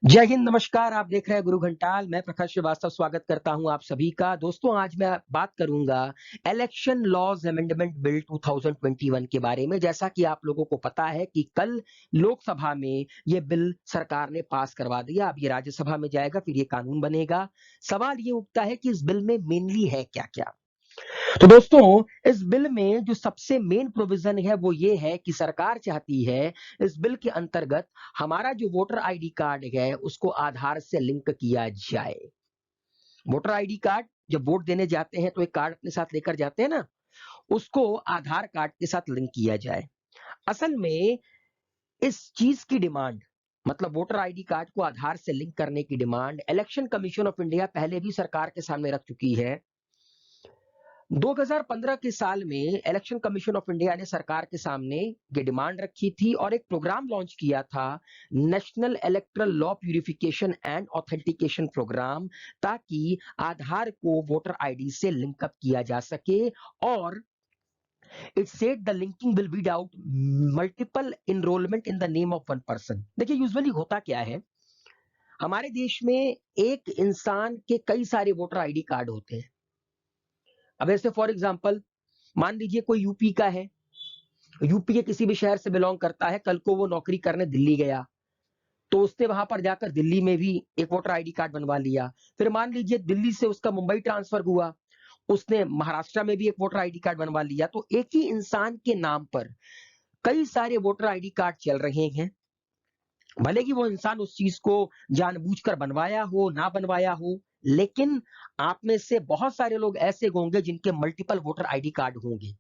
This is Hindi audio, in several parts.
जय हिंद, नमस्कार। आप देख रहे हैं गुरु घंटाल। मैं प्रकाश श्रीवास्तव स्वागत करता हूं आप सभी का। दोस्तों, आज मैं बात करूंगा इलेक्शन लॉज अमेंडमेंट बिल 2021 के बारे में। जैसा कि आप लोगों को पता है कि कल लोकसभा में ये बिल सरकार ने पास करवा दिया। अब ये राज्यसभा में जाएगा, फिर ये कानून बनेगा। सवाल ये उठता है कि इस बिल में मेनली है क्या क्या। तो दोस्तों, इस बिल में जो सबसे मेन प्रोविजन है वो ये है कि सरकार चाहती है इस बिल के अंतर्गत हमारा जो वोटर आईडी कार्ड है उसको आधार से लिंक किया जाए। वोटर आईडी कार्ड, जब वोट देने जाते हैं तो एक कार्ड अपने साथ लेकर जाते हैं ना, उसको आधार कार्ड के साथ लिंक किया जाए। असल में इस चीज की डिमांड, मतलब वोटर आईडी कार्ड को आधार से लिंक करने की demand, election commission of India पहले भी सरकार के सामने रख चुकी है। 2015 के साल में इलेक्शन कमीशन ऑफ इंडिया ने सरकार के सामने ये डिमांड रखी थी और एक प्रोग्राम लॉन्च किया था, national electoral law purification and authentication programme, ताकि आधार को वोटर आईडी से लिंकअप किया जा सके। और it said the linking will weed out multiple enrolment in the name of one person. देखिए, यूजुअली होता क्या है, हमारे देश में एक इंसान के कई सारे वोटर आईडी कार्ड होते हैं। अब ऐसे फॉर एग्जांपल मान लीजिए कोई यूपी का है, यूपी के किसी भी शहर से बिलोंग करता है, कल को वो नौकरी करने दिल्ली गया तो उसने वहां पर जाकर दिल्ली में भी एक वोटर आईडी कार्ड बनवा लिया। फिर मान लीजिए दिल्ली से उसका मुंबई ट्रांसफर हुआ, उसने महाराष्ट्र में भी एक वोटर आईडी कार्ड बनवा लिया। तो एक ही इंसान के नाम पर कई सारे वोटर आईडी कार्ड चल रहे हैं। भले कि वो इंसान उस चीज को जानबूझकर बनवाया हो ना बनवाया हो, लेकिन आप में से बहुत सारे लोग ऐसे होंगे जिनके मल्टीपल वोटर आईडी कार्ड होंगे।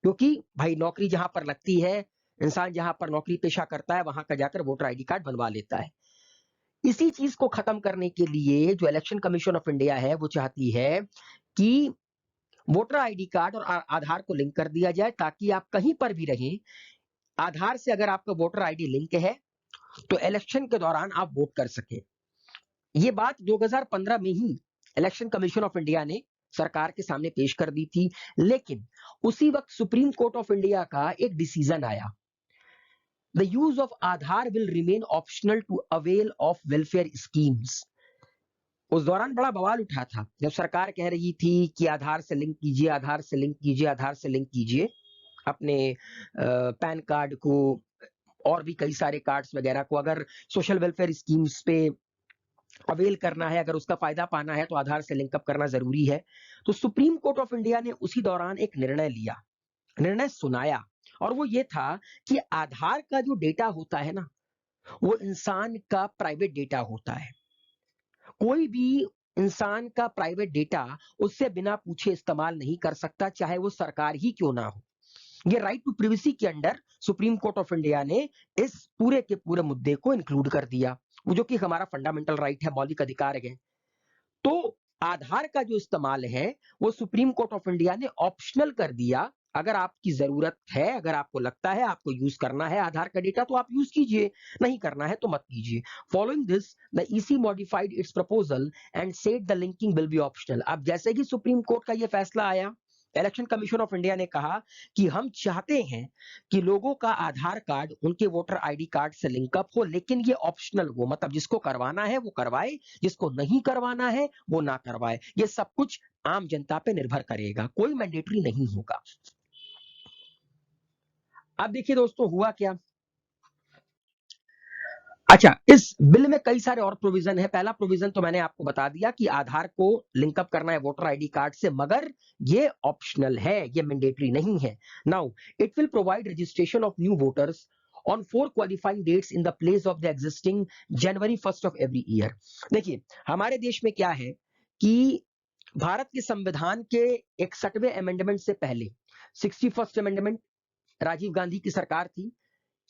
क्योंकि भाई नौकरी जहां पर लगती है, इंसान जहां पर नौकरी पेशा करता है वहां का जाकर वोटर आईडी कार्ड बनवा लेता है। इसी चीज को खत्म करने के लिए जो इलेक्शन कमीशन ऑफ इंडिया है वो चाहती है कि वोटर आईडी कार्ड और आधार को लिंक कर दिया जाए, ताकि आप कहीं पर भी रहें, आधार से अगर आपका वोटर आईडी लिंक है तो इलेक्शन के दौरान आप वोट कर सके। ये बात 2015 में ही इलेक्शन कमीशन ऑफ इंडिया ने सरकार के सामने पेश कर दी थी। लेकिन उसी वक्त सुप्रीम कोर्ट ऑफ इंडिया का एक डिसीजन आया, the use of Aadhaar will remain optional to avail of welfare schemes. उस दौरान बड़ा बवाल उठा था जब सरकार कह रही थी कि आधार से लिंक कीजिए, आधार से लिंक कीजिए, आधार से लिंक कीजिए अपने पैन कार्ड को और भी कई सारे कार्ड्स वगैरह को। अगर सोशल वेलफेयर स्कीम्स पे अवेल करना है, अगर उसका फायदा पाना है तो आधार से लिंकअप करना जरूरी है। तो सुप्रीम कोर्ट ऑफ इंडिया ने उसी दौरान एक निर्णय लिया, निर्णय सुनाया, और वो ये था कि आधार का जो डेटा होता है ना, वो इंसान का प्राइवेट डेटा होता है। कोई भी इंसान का प्राइवेट डेटा उससे बिना पूछे इस्तेमाल नहीं कर सकता, चाहे वो सरकार ही क्यों ना हो। ये राइट टू प्रिवेसी के under supreme court of India ने इस पूरे के पूरे मुद्दे को इंक्लूड कर दिया, वो जो कि हमारा फंडामेंटल राइट है, मौलिक अधिकार है। तो आधार का जो इस्तेमाल है वो सुप्रीम कोर्ट ऑफ इंडिया ने ऑप्शनल कर दिया। अगर आपकी जरूरत है, अगर आपको लगता है आपको यूज करना है आधार का डेटा, तो आप यूज कीजिए, नहीं करना है तो मत कीजिए। Following this the EC modified it's proposal and said the linking will be optional. अब जैसे ही सुप्रीम कोर्ट का यह फैसला आया, इलेक्शन कमीशन ऑफ इंडिया ने कहा कि हम चाहते हैं कि लोगों का आधार कार्ड उनके वोटर आईडी कार्ड से लिंकअप हो, लेकिन ये ऑप्शनल हो, मतलब जिसको करवाना है वो करवाए, जिसको नहीं करवाना है वो ना करवाए। ये सब कुछ आम जनता पे निर्भर करेगा, कोई मैंडेटरी नहीं होगा। अब देखिए दोस्तों, हुआ क्या। अच्छा, इस बिल में कई सारे और प्रोविजन है। पहला प्रोविजन तो मैंने आपको बता दिया कि आधार को लिंकअप करना है वोटर आईडी कार्ड से, मगर ये ऑप्शनल है, ये मैंडेटरी नहीं है। Now it will provide registration of new voters on 4 qualifying dates in the place of the existing January 1 of every year. देखिए, हमारे देश में क्या है कि भारत के संविधान के 61वें अमेंडमेंट से पहले, 61st अमेंडमेंट राजीव गांधी की सरकार थी,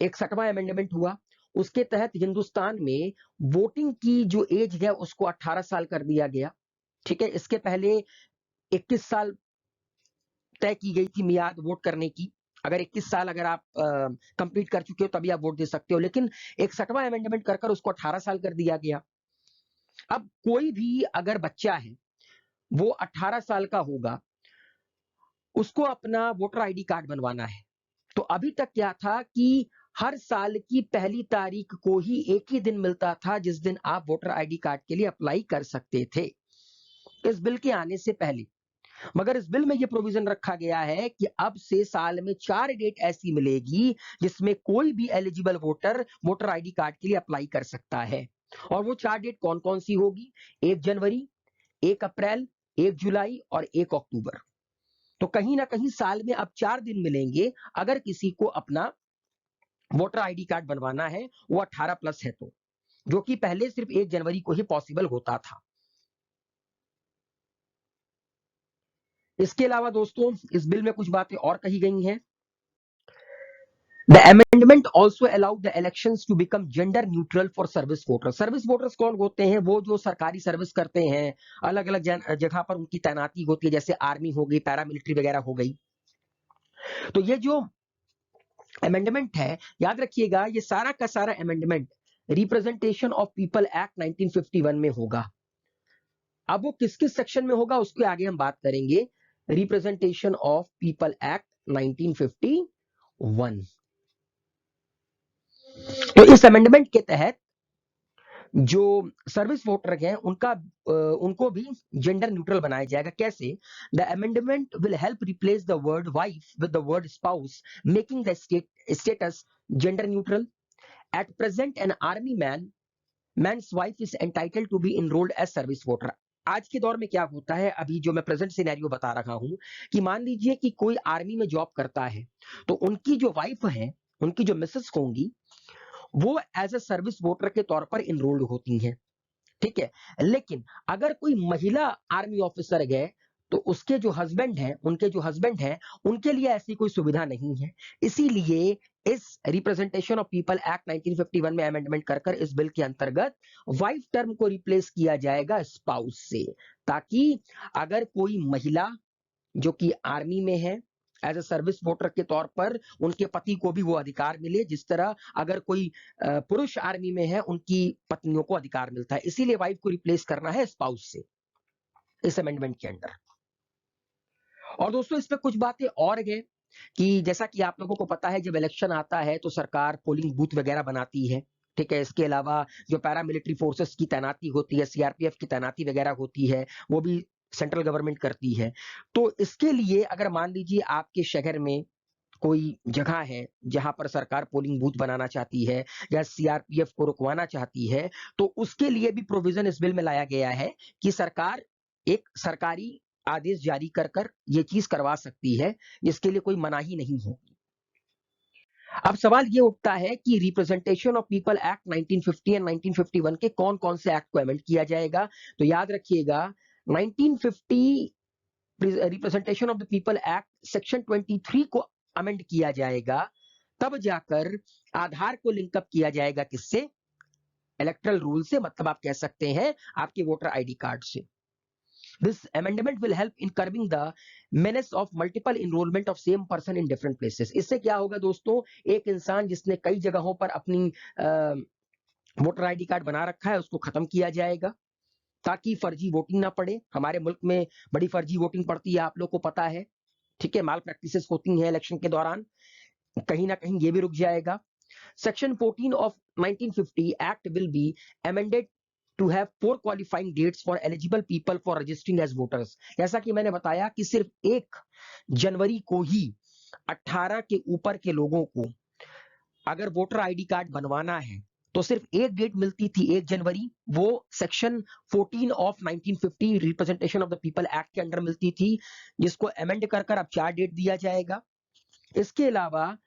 61वां अमेंडमेंट हुआ, उसके तहत हिंदुस्तान में वोटिंग की जो एज है उसको 18 साल कर दिया गया। ठीक है, इसके पहले 21 साल तय की गई थी मियाद वोट करने की। अगर 21 साल अगर आप कंप्लीट कर चुके हो तभी आप वोट दे सकते हो, लेकिन 61वां अमेंडमेंट कर उसको 18 साल कर दिया गया। अब कोई भी अगर बच्चा है वो 18 साल का होगा, उसको अपना वोटर आईडी कार्ड बनवाना है। तो अभी तक क्या था कि हर साल की पहली तारीख को ही एक ही दिन मिलता था जिस दिन आप वोटर आईडी कार्ड के लिए अप्लाई कर सकते थे इस बिल के आने से पहले। मगर इस बिल में यह प्रोविजन रखा गया है कि अब से साल में 4 डेट ऐसी मिलेगी जिसमें कोई भी eligible voter voter ID card के लिए अप्लाई कर सकता है। और वो 4 डेट कौन कौन सी होगी? 1 जनवरी, 1 अप्रैल, 1 जुलाई और 1 अक्टूबर। तो कहीं ना कहीं साल में अब 4 दिन मिलेंगे अगर किसी को अपना वोटर आईडी कार्ड बनवाना है, वो 18 प्लस है तो, जो कि पहले सिर्फ 1 जनवरी को ही पॉसिबल होता था। इसके अलावा दोस्तों इस बिल में कुछ बातें और कही गई हैं। The amendment also allowed the elections to become gender neutral for service voters. Service voters कौन होते हैं? वो जो सरकारी सर्विस करते हैं, अलग अलग जगह पर उनकी तैनाती होती है, जैसे आर्मी हो गई, पैरामिलिट्री वगैरह हो गई। तो ये जो अमेंडमेंट है, याद रखिएगा, ये सारा का सारा amendment representation of people act 1951 में होगा। अब वो किस किस सेक्शन में होगा उसके आगे हम बात करेंगे। Representation of people act 1951। तो इस अमेंडमेंट के तहत जो सर्विस वोटर हैं उनको भी जेंडर न्यूट्रल बनाया जाएगा। कैसे? The amendment will help replace the word wife with the word spouse, making the status gender neutral. At present an army man's wife is entitled to be enrolled as service voter. आज के दौर में क्या होता है, अभी जो मैं प्रेजेंट सिनेरियो बता रहा हूं, कि मान लीजिए कि कोई आर्मी में जॉब करता है, तो उनकी जो वाइफ है, उनकी जो मिसेस होंगी, वो एज ए सर्विस वोटर के तौर पर इनरोल्ड होती हैं। ठीक है। लेकिन अगर कोई महिला आर्मी ऑफिसर गए तो उसके जो हस्बैंड हैं, उनके लिए ऐसी कोई सुविधा नहीं है। इसीलिए इस रिप्रेजेंटेशन ऑफ पीपल एक्ट 1951 में अमेंडमेंट कर इस बिल के अंतर्गत वाइफ टर्म को रिप्लेस किया जाएगा स्पाउस से, ताकि अगर कोई महिला जो कि आर्मी में है एज ए सर्विस वोटर के तौर पर, उनके पति को भी वो अधिकार मिले जिस तरह अगर कोई पुरुष आर्मी में है उनकी पत्नियों को अधिकार मिलता है। इसीलिए वाइफ को रिप्लेस करना है स्पाउस से इस अमेंडमेंट के अंदर। और दोस्तों इसमें कुछ बातें और है कि जैसा कि आप लोगों को पता है, जब इलेक्शन आता है तो सरकार पोलिंग बूथ वगैरह बनाती है। ठीक है। इसके अलावा जो पैरामिलिट्री फोर्सेस की तैनाती होती है, सीआरपीएफ की तैनाती वगैरह होती है, वो भी सेंट्रल गवर्नमेंट करती है। तो इसके लिए अगर मान लीजिए आपके शहर में कोई जगह है जहां पर सरकार पोलिंग बूथ बनाना चाहती है या सीआरपीएफ को रुकवाना चाहती है, तो उसके लिए भी प्रोविजन इस बिल में लाया गया है कि सरकार एक सरकारी आदेश जारी कर ये चीज करवा सकती है, जिसके लिए कोई मनाही नहीं होगी। अब सवाल ये उठता है कि representation of people act 1950 and 1951 के कौन कौन से एक्ट को अमेंड किया जाएगा? तो याद रखिएगा, 1950 representation of the people act section 23 को अमेंड किया जाएगा। तब जाकर आधार को लिंकअप किया जाएगा किससे? इलेक्ट्रल रूल से, मतलब आप कह सकते हैं आपके वोटर आईडी कार्ड से। This amendment will help in curbing the menace of multiple enrollment of same person in different places. इससे क्या होगा दोस्तों, एक इंसान जिसने कई जगहों पर अपनी वोटर आईडी कार्ड बना रखा है उसको खत्म किया जाएगा, ताकि फर्जी वोटिंग ना पड़े। हमारे मुल्क में बड़ी फर्जी वोटिंग पड़ती है, आप लोग को पता है। ठीक है। माल प्रैक्टिसेस होती हैं इलेक्शन के दौरान, कहीं ना कहीं ये भी रुक जाएगा। Section 14 of 1950 act will be amended to have 4 qualifying dates for eligible people for registering as voters. जैसा कि मैंने बताया कि सिर्फ 1 जनवरी को ही 18 के ऊपर के लोगों को अगर वोटर आईडी कार्ड बनवाना है तो सिर्फ एक डेट मिलती थी, 1 जनवरी। वो section 14 of 1950 representation of the people act के अंडर मिलती थी, जिसको अमेंड कर अब 4 डेट दिया जाएगा। इसके अलावा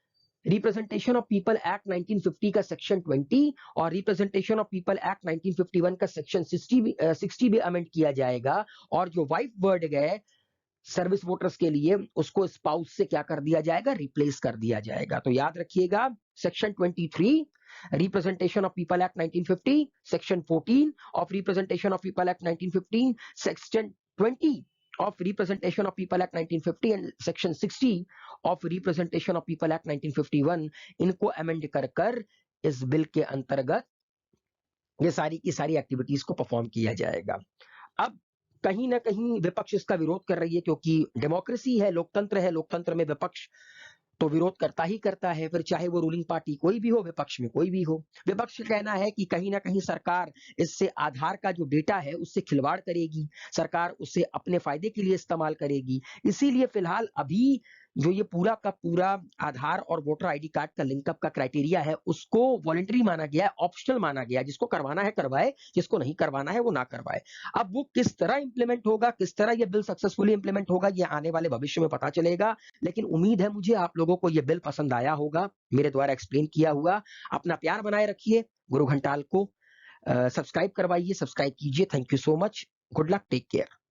रिप्रेजेंटेशन ऑफ पीपल एक्ट 1950 का सेक्शन 20 और रिप्रेजेंटेशन ऑफ पीपल एक्ट 1951 का सेक्शन 60 भी अमेंड किया जाएगा। और जो वाइफ वर्ड गए सर्विस वोटर्स के लिए, उसको स्पाउस से क्या कर दिया जाएगा? रिप्लेस कर दिया जाएगा। तो याद रखिएगा, section 23 representation of people act 1950, section 14 of representation of people act 1915, section 20 of representation of people act 1950 and section 60 of representation of people act 1951, इनको अमेंड कर इस बिल के अंतर्गत ये सारी की सारी एक्टिविटीज को परफॉर्म किया जाएगा। अब कहीं ना कहीं विपक्ष इसका विरोध कर रही है, क्योंकि डेमोक्रेसी है, लोकतंत्र है, लोकतंत्र में विपक्ष तो विरोध करता ही करता है, फिर चाहे वो रूलिंग पार्टी कोई भी हो, विपक्ष में कोई भी हो। विपक्ष का कहना है कि कहीं न कहीं सरकार इससे आधार का जो डेटा है, उससे खिलवाड़ करेगी, सरकार उसे अपने फ़ायदे के लिए इस्तेमाल करेगी। इसीलिए फिलहाल अभी जो ये पूरा का पूरा आधार और वोटर आईडी कार्ड का लिंकअप का क्राइटेरिया है, उसको वॉलंटरी माना गया है, ऑप्शनल माना गया है। जिसको करवाना है करवाए, जिसको नहीं करवाना है वो ना करवाए। अब वो किस तरह इंप्लीमेंट होगा, किस तरह ये बिल सक्सेसफुली इंप्लीमेंट होगा, ये आने वाले भविष्य में पता चलेगा। लेकिन उम्मीद है मुझे आप लोगों को ये बिल पसंद आया होगा, मेरे द्वारा एक्सप्लेन किया हुआ। अपना प्यार बनाए रखिए, गुरु घंटाल को सब्सक्राइब करवाइए, सब्सक्राइब कीजिए। Thank you so much. Good luck, take care.